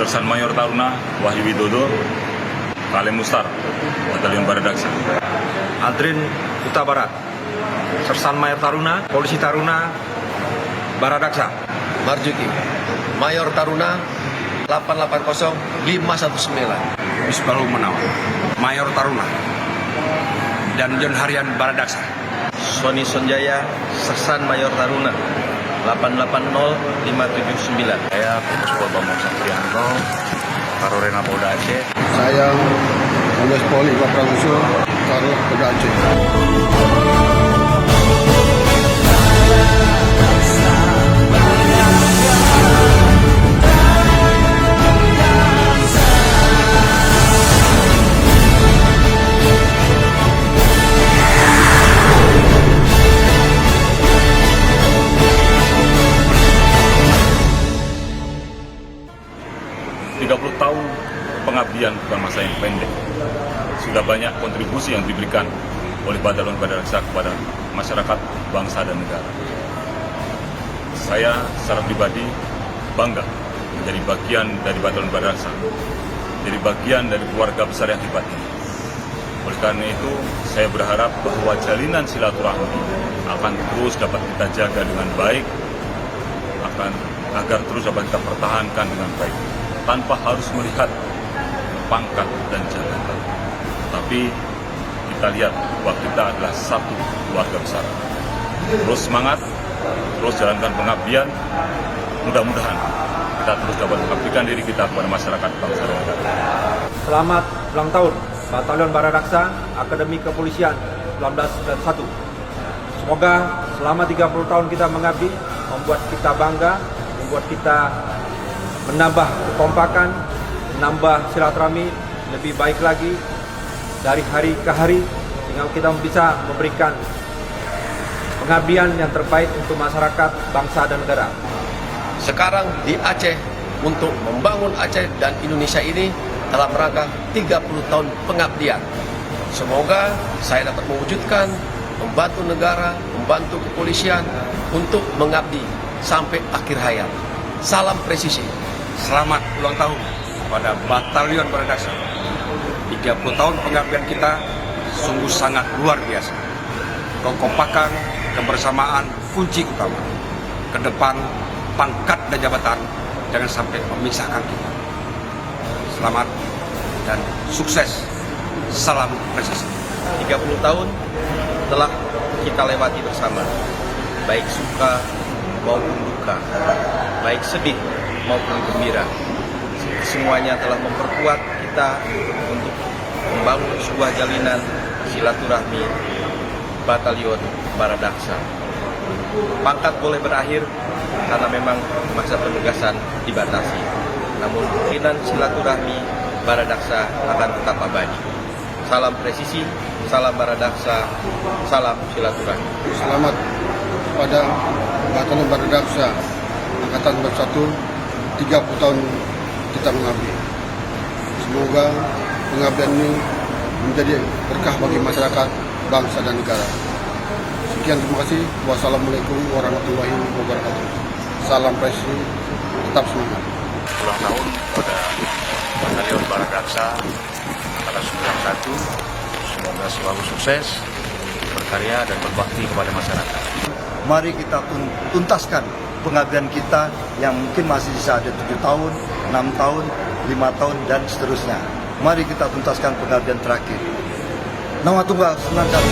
Sersan Mayor Taruna Wahyu Widodo, Kalem Mustar, Batalion Baradaksa. Adrin Huta Barat, Sersan Mayor Taruna, Polisi Taruna, Baradaksa. Marjuki, Mayor Taruna 880519. Misbahu Menawan, Mayor Taruna, dan Jon Harian Baradaksa. Sony Sonjaya, Sersan Mayor Taruna 880579. Saya Kombes Pol Bambang Satrianto, Karorena Polda Aceh. Saya Kombes Pol Iqbal Pramuso, Karo Polda Aceh. 30 tahun pengabdian bukan masa yang pendek. Sudah banyak kontribusi yang diberikan oleh Batalion Baradaksa kepada masyarakat, bangsa, dan negara. Saya secara pribadi bangga menjadi bagian dari Batalion Baradaksa, jadi bagian dari keluarga besar yang hebat ini. Oleh karena itu, saya berharap bahwa jalinan silaturahmi akan terus dapat kita jaga dengan baik, agar terus dapat kita pertahankan dengan baik, tanpa harus melihat pangkat dan jabatan. Tapi kita lihat bahwa kita adalah satu keluarga besar. Terus semangat, terus jalankan pengabdian. Mudah-mudahan kita terus dapat mengabdikan diri kita kepada masyarakat, bangsa, dan negara. Selamat ulang tahun Batalion Baradaksa Akademi Kepolisian 1991. Semoga selama 30 tahun kita mengabdi membuat kita bangga, membuat kita menambah kekompakan, menambah silaturahmi lebih baik lagi dari hari ke hari, sehingga kita bisa memberikan pengabdian yang terbaik untuk masyarakat, bangsa, dan negara. Sekarang di Aceh, untuk membangun Aceh dan Indonesia ini dalam rangka 30 tahun pengabdian. Semoga saya dapat mewujudkan, membantu negara, membantu kepolisian untuk mengabdi sampai akhir hayat. Salam presisi. Selamat ulang tahun pada Batalion Baradaksa. 30 tahun pengabdian kita sungguh sangat luar biasa. Kekompakan, kebersamaan kunci utama. Ke depan pangkat dan jabatan jangan sampai memisahkan kita. Selamat dan sukses. Salam presisi. 30 tahun telah kita lewati bersama, baik suka maupun duka, baik sedih maupun gembira. Semuanya telah memperkuat kita untuk membangun sebuah jalinan silaturahmi Batalion Baradaksa. Pangkat boleh berakhir karena memang masa penugasan dibatasi, namun jalinan silaturahmi Baradaksa akan tetap abadi. Salam presisi, salam Baradaksa, salam silaturahmi. Selamat pada Batalion Baradaksa Angkatan 21, 30 tahun kita mengabdi. Semoga pengabdian ini menjadi berkah bagi masyarakat, bangsa, dan negara. Sekian, terima kasih. Wassalamualaikum warahmatullahi wabarakatuh. Salam presisi, tetap semangat. Ulang tahun pada Batalion Baradaksa Angkatan 91. Semoga selalu sukses, berkarya, dan berbakti kepada masyarakat. Mari kita tuntaskan pengabdian kita yang mungkin masih bisa ada 7 tahun, 6 tahun, 5 tahun, dan seterusnya. Mari kita tuntaskan pengabdian terakhir. Nama Tunggal, senang kami.